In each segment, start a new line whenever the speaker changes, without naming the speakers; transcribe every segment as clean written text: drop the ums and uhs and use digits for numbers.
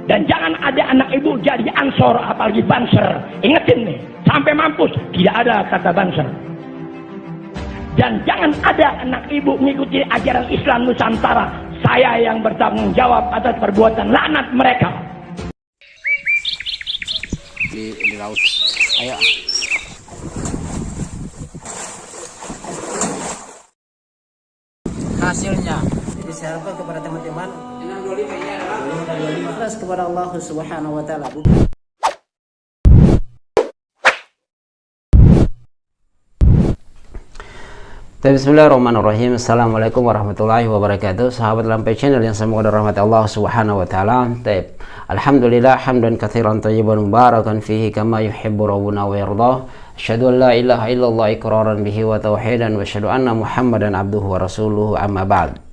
Dan jangan ada anak ibu jadi ansor apalagi banser. Ingetin nih, sampai mampus tidak ada kata banser. Dan jangan ada anak ibu mengikuti ajaran Islam Nusantara. Saya yang bertanggung jawab atas perbuatan laknat mereka.
Di laut. Ayo. Hasilnya.
Jadi saya harapkan kepada teman-teman ikhlas kepada Allah Subhanahu wa taala.
Bismillahirrahmanirrahim. Assalamualaikum warahmatullahi wabarakatuh. Sahabat Lampai Channel yang semoga dirahmati Allah Subhanahu wa taala. Alhamdulillah hamdan katsiran thayyiban mubarakan fihi kama yuhibbu rabbuna wa yardah. Asyhadu an la ilaha illallah iqraran bihi wa tauhidan wa asyhadu anna Muhammadan abduhu wa rasuluhu amma ba'd.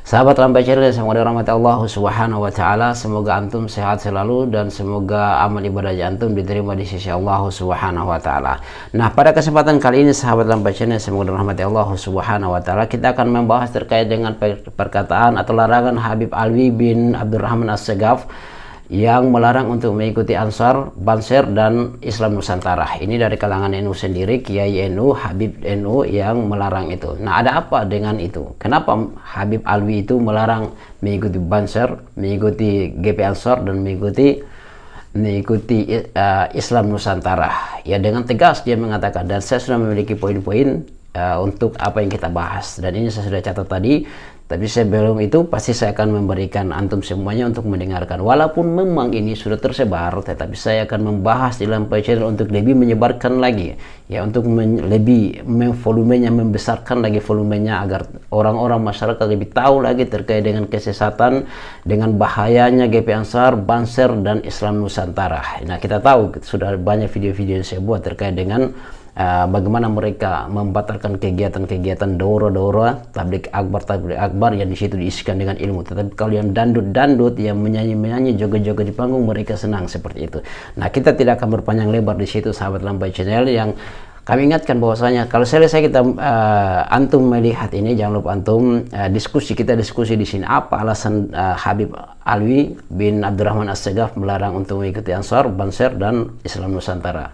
Sahabat Lampai Channel yang semoga dirahmati Allah Subhanahu wa taala, semoga antum sehat selalu dan semoga amal ibadah antum diterima di sisi Allah Subhanahu wa taala. Nah, pada kesempatan kali ini sahabat Lampai Channel yang semoga dirahmati Allah Subhanahu wa taala, kita akan membahas terkait dengan perkataan atau larangan Habib Alwi bin Abdurrahman As-Segaf yang melarang untuk mengikuti Ansar, Banser dan Islam Nusantara. Ini dari kalangan NU sendiri, Kiai NU, Habib NU yang melarang itu. Nah, ada apa dengan itu? Kenapa Habib Alwi itu melarang mengikuti Banser, mengikuti GP Ansar dan mengikuti Islam Nusantara? Ya, dengan tegas dia mengatakan, dan saya sudah memiliki poin-poin untuk apa yang kita bahas, dan ini saya sudah catat tadi. Tapi sebelum itu pasti saya akan memberikan antum semuanya untuk mendengarkan. Walaupun memang ini sudah tersebar, tetapi saya akan membahas di Lampai Channel untuk lebih menyebarkan lagi, ya, untuk lebih volumenya, membesarkan lagi volumenya agar orang-orang masyarakat lebih tahu lagi terkait dengan kesesatan, dengan bahayanya GP Ansar, Banser dan Islam Nusantara. Nah, kita tahu sudah banyak video-video yang saya buat terkait dengan bagaimana mereka membatalkan kegiatan-kegiatan daurah tabligh akbar yang di situ diisikan dengan ilmu. Tetapi kalau yang dandut yang menyanyi joget-joget di panggung, mereka senang seperti itu. Nah, kita tidak akan berpanjang lebar di situ sahabat Lampai Channel, yang kami ingatkan bahwasanya kalau selesai kita antum melihat ini, jangan lupa antum diskusi di sini apa alasan Habib Alwi bin Abdurrahman As-Segaf melarang untuk mengikuti Ansar, Banser dan Islam Nusantara.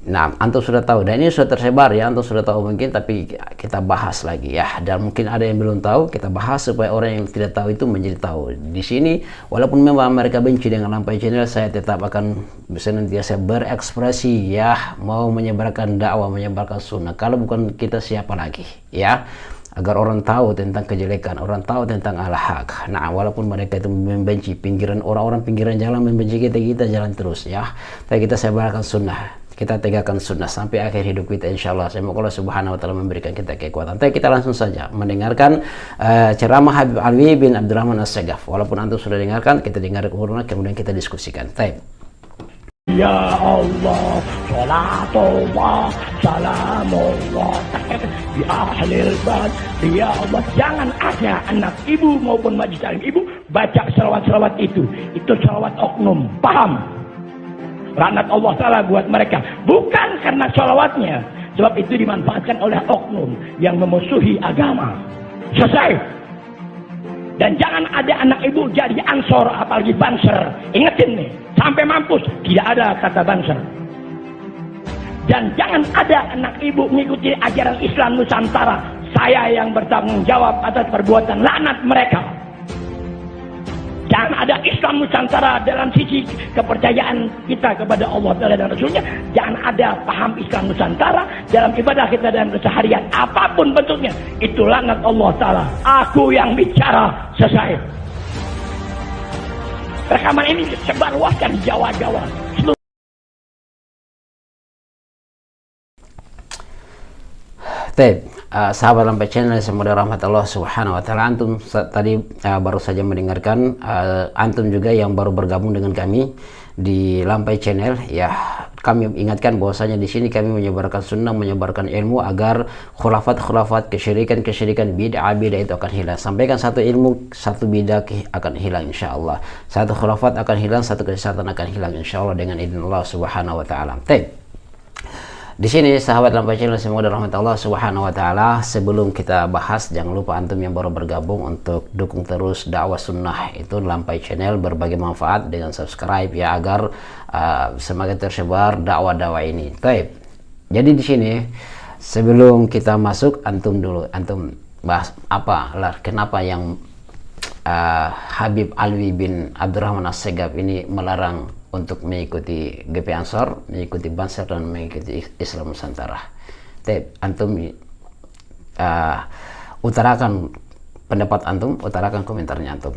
Nah, antum sudah tahu, dan ini sudah tersebar ya, antum sudah tahu mungkin, tapi kita bahas lagi ya, dan mungkin ada yang belum tahu, kita bahas supaya orang yang tidak tahu itu menjadi tahu. Di sini walaupun memang mereka benci dengan Lampai Channel, saya tetap akan senantiasa berekspresi ya, mau menyebarkan dakwah, menyebarkan sunnah. Kalau bukan kita, siapa lagi ya? Agar orang tahu tentang kejelekan, orang tahu tentang al-haq. Nah, walaupun mereka itu membenci pinggiran, orang-orang pinggiran jalan membenci kita jalan terus ya. Tapi kita sebarkan sunnah, kita tegakkan sunnah sampai akhir hidup kita, insyaallah. Semoga Allah Subhanahu wa taala memberikan kita kekuatan. Tapi kita langsung saja mendengarkan ceramah Habib Alwi bin Abdurrahman As-Segaf. Walaupun antum sudah dengarkan, kita dengar kurang, kemudian kita diskusikan. Baik.
Ya Allah, salatullah, salamullah di ahlil bad. Ya Allah, jangan ada anak ibu maupun majlis taklim ibu baca selawat-selawat itu. Itu selawat oknum, paham? Laknat Allah Ta'ala buat mereka, bukan karena sholawatnya, sebab itu dimanfaatkan oleh oknum yang memusuhi agama. Selesai. Dan jangan ada anak ibu jadi ansor apalagi banser. Ingetin nih, sampai mampus tidak ada kata banser. Dan jangan ada anak ibu mengikuti ajaran Islam Nusantara. Saya yang bertanggung jawab atas perbuatan laknat mereka. Jangan ada Islam Nusantara dalam sisi kepercayaan kita kepada Allah dan Rasulnya. Jangan ada paham Islam Nusantara dalam ibadah kita dan keseharian. Apapun bentuknya, itu laknat Allah Ta'ala. Aku yang bicara, selesai. Rekaman ini sebarluaskan di Jawa-Jawa.
Sahabat Lampai Channel semoga rahmat Allah Subhanahu wa taala, antum tadi baru saja mendengarkan, antum juga yang baru bergabung dengan kami di Lampai Channel ya, kami ingatkan bahwasanya di sini kami menyebarkan sunnah, menyebarkan ilmu agar khurafat, kesyirikan, bid'ah itu akan hilang. Sampaikan satu ilmu, satu bid'ah akan hilang insyaallah. Satu khurafat akan hilang, satu kesesatan akan hilang insyaallah dengan izin Allah Subhanahu wa taala. Di sini sahabat Lampai Channel semoga rahmat Allah Subhanahu wa taala. Sebelum kita bahas, jangan lupa antum yang baru bergabung untuk dukung terus dakwah sunnah itu Lampai Channel, berbagi manfaat dengan subscribe ya, agar semakin tersebar dakwah-dakwah ini. Baik. Jadi di sini sebelum kita masuk, antum bahas apa lah, kenapa yang Habib Alwi bin Abdurrahman As-Segaf ini melarang untuk mengikuti GP Ansor, mengikuti Banser, dan mengikuti Islam Nusantara. Antum utarakan pendapat antum, utarakan komentarnya antum.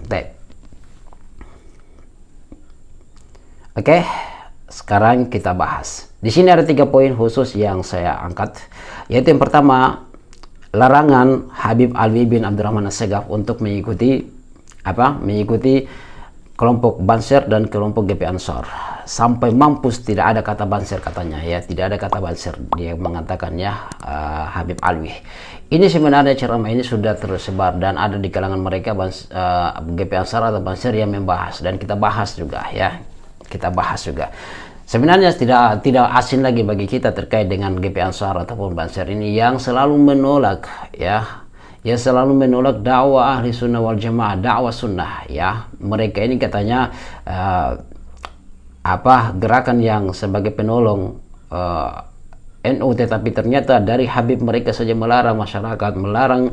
Oke, sekarang kita bahas. Di sini ada 3 poin khusus yang saya angkat, yaitu yang pertama, larangan Habib Alwi bin Abdurrahman As-Segaf untuk mengikuti kelompok Banser dan kelompok GP Ansor. Sampai mampus tidak ada kata Banser katanya ya, tidak ada kata Banser, dia mengatakan ya, Habib Alwi. Ini sebenarnya ceramah ini sudah tersebar dan ada di kalangan mereka GP Ansor atau Banser yang membahas, dan kita bahas juga ya. Kita bahas juga. Sebenarnya tidak asing lagi bagi kita terkait dengan GP Ansor ataupun Banser ini yang selalu menolak ya. Ya, selalu menolak dakwah ahli sunnah wal jamaah, dakwah sunnah ya. Mereka ini katanya gerakan yang sebagai penolong NU, tetapi ternyata dari Habib mereka saja melarang masyarakat, melarang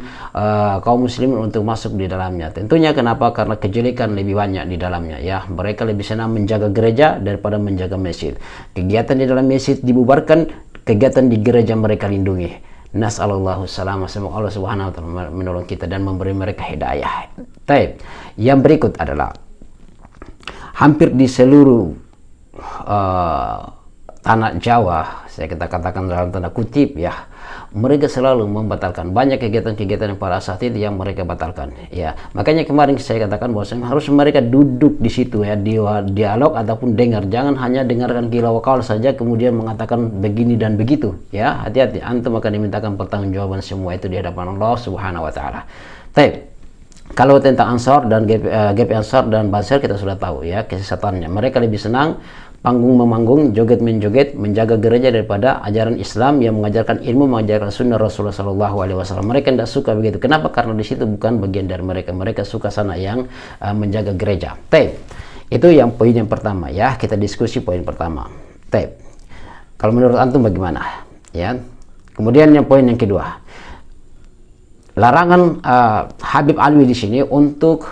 kaum muslimin untuk masuk di dalamnya. Tentunya kenapa? Karena kejelekan lebih banyak di dalamnya ya. Mereka lebih senang menjaga gereja daripada menjaga masjid. Kegiatan di dalam masjid dibubarkan, kegiatan di gereja mereka lindungi. Nas'allallahu salamah, semoga Allah Subhanahu wa taala menolong kita dan memberi mereka hidayah. Yang berikut adalah hampir di seluruh tanah Jawa, saya katakan dalam tanda kutip ya, mereka selalu membatalkan banyak kegiatan-kegiatan yang pada saat itu yang mereka batalkan ya. Makanya kemarin saya katakan bahwa harus mereka duduk di situ ya, dialog ataupun dengar, jangan hanya dengarkan gila wakal saja kemudian mengatakan begini dan begitu ya. Hati-hati, antum akan dimintakan pertanggungjawaban semua itu di hadapan Allah Subhanahu wa taala. Kalau tentang Ansor dan GP Ansor dan Banser kita sudah tahu ya kesesatannya. Mereka lebih senang panggung memanggung, joget menjoget, menjaga gereja daripada ajaran Islam yang mengajarkan ilmu, mengajarkan sunnah Rasulullah SAW. Mereka tidak suka begitu. Kenapa? Karena di situ bukan bagian dari mereka. Mereka suka sana yang menjaga gereja. Itu yang poin yang pertama ya. Kita diskusi poin pertama. Kalau menurut antum bagaimana? Ya. Kemudian yang poin yang kedua, larangan Habib Alwi di sini untuk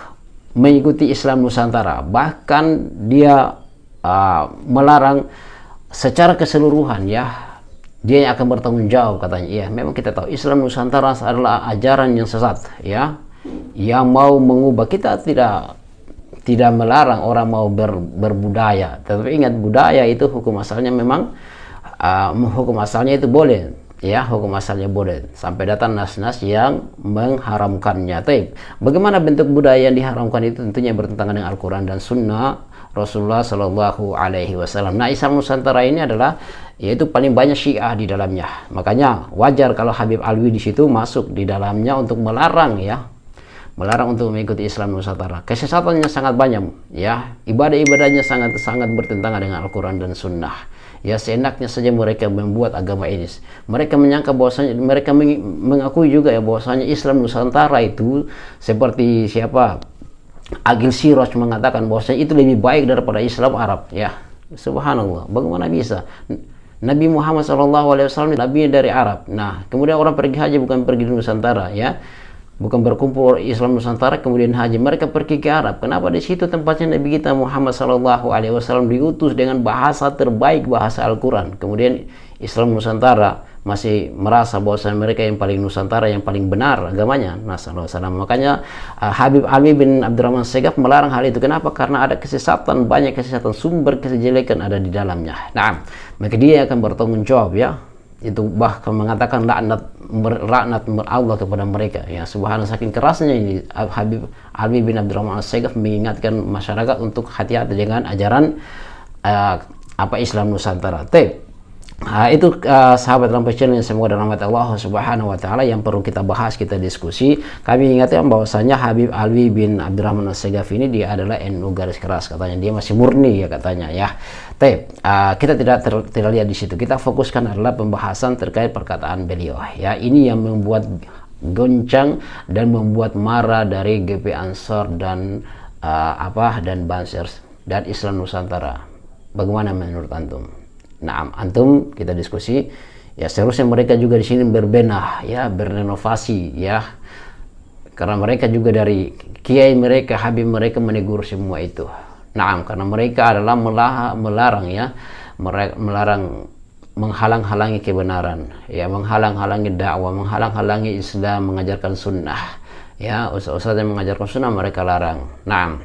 mengikuti Islam Nusantara. Bahkan dia melarang secara keseluruhan ya, dia yang akan bertanggung jawab katanya. Iya, memang kita tahu Islam Nusantara adalah ajaran yang sesat ya, yang mau mengubah. Kita tidak melarang orang mau berbudaya, tetapi ingat, budaya itu hukum asalnya memang hukum asalnya itu boleh ya, hukum asalnya boleh sampai datang nas-nas yang mengharamkannya. Bagaimana bentuk budaya yang diharamkan itu? Tentunya bertentangan dengan Al-Quran dan Sunnah Rasulullah Shallallahu Alaihi Wasallam. Nah, Islam Nusantara ini adalah yaitu paling banyak Syiah di dalamnya. Makanya wajar kalau Habib Alwi di situ masuk di dalamnya untuk melarang ya, melarang untuk mengikuti Islam Nusantara. Kesesatannya sangat banyak ya, ibadah-ibadahnya sangat bertentangan dengan Al-Quran dan Sunnah. Ya, seenaknya saja mereka membuat agama ini. Mereka menyangka bahwasanya, mereka mengakui juga ya bahwasanya Islam Nusantara itu seperti siapa? Agil Siraj mengatakan bahwasanya itu lebih baik daripada Islam Arab ya. Subhanallah, bagaimana bisa? Nabi Muhammad SAW Nabi dari Arab. Nah, kemudian orang pergi haji bukan pergi di Nusantara ya, bukan berkumpul Islam Nusantara kemudian haji, mereka pergi ke Arab. Kenapa? Di situ tempatnya Nabi kita Muhammad SAW diutus dengan bahasa terbaik, bahasa Al-Quran. Kemudian Islam Nusantara masih merasa bahwa mereka yang paling Nusantara, yang paling benar agamanya. Makanya Habib Alwi bin Abdurrahman As-Segaf melarang hal itu. Kenapa? Karena ada kesesatan, banyak kesesatan, sumber kejelekan ada di dalamnya. Nah, maka dia akan bertanggung jawab ya. Itu bahkan mengatakan laknat Allah kepada mereka ya. Subhanallah, saking kerasnya ini Habib Alwi bin Abdurrahman As-Segaf mengingatkan masyarakat untuk hati-hati dengan ajaran Islam Nusantara. Itu sahabat Lampai Channel yang semoga dalam rahmat Allah Subhanahu wa taala yang perlu kita bahas, kita diskusi. Kami ingatkan bahwasanya Habib Alwi bin Abdurrahman As-Segaf ini dia adalah NU garis keras katanya. Dia masih murni ya katanya ya. Tapi kita tidak lihat di situ. Kita fokuskan adalah pembahasan terkait perkataan beliau ya. Ini yang membuat goncang dan membuat marah dari GP Ansor dan dan Bansers dan Islam Nusantara. Bagaimana menurut antum? Nah, antum kita diskusi ya, seharusnya mereka juga di sini berbenah ya, berenovasi ya, karena mereka juga dari kiai mereka, habib mereka menegur semua itu. Nah, karena mereka adalah melarang ya, melarang, menghalang-halangi kebenaran ya, menghalang-halangi dakwah, menghalang-halangi Islam, mengajarkan sunnah ya. Ustaz-ustaz yang mengajarkan sunnah mereka larang. Nah,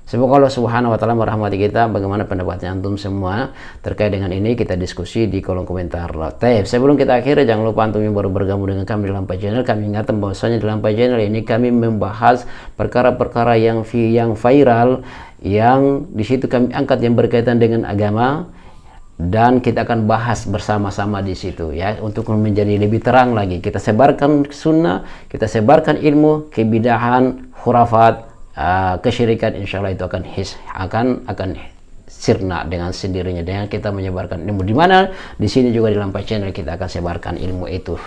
semoga Allah Subhanahu wa taala merahmati kita. Bagaimana pendapatnya antum semua terkait dengan ini, kita diskusi di kolom komentar. Sebelum kita akhiri, jangan lupa antum yang baru bergabung dengan kami di Lampai Channel, kami ingatkan bahwasanya di Lampai Channel ini kami membahas perkara-perkara yang viral, yang di situ kami angkat yang berkaitan dengan agama, dan kita akan bahas bersama-sama di situ ya, untuk menjadi lebih terang lagi. Kita sebarkan sunnah, kita sebarkan ilmu, kebidahan, khurafat, kesyirikan, insya Allah itu akan sirna dengan sendirinya dengan kita menyebarkan ilmu. Di mana di sini juga di Lampai Channel kita akan sebarkan ilmu itu.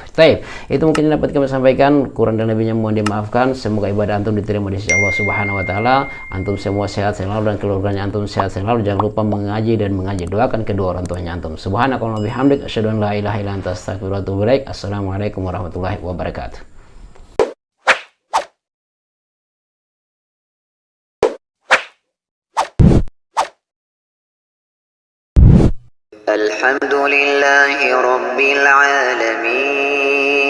Itu mungkin dapat kami sampaikan, kurang dan lebihnya mohon dimaafkan. Semoga ibadah antum diterima di sisi Allah Subhanahu wa taala. Antum semua sehat selalu dan keluarganya antum sehat selalu. Jangan lupa mengaji dan mengaji. Doakan kedua orang tuanya antum. Subhanakallahumma bihamdik asyhadu an la ilaha illa anta astaghfiruka wa atubu ilaik. Assalamualaikum warahmatullahi wabarakatuh.
الحمد لله رب العالمين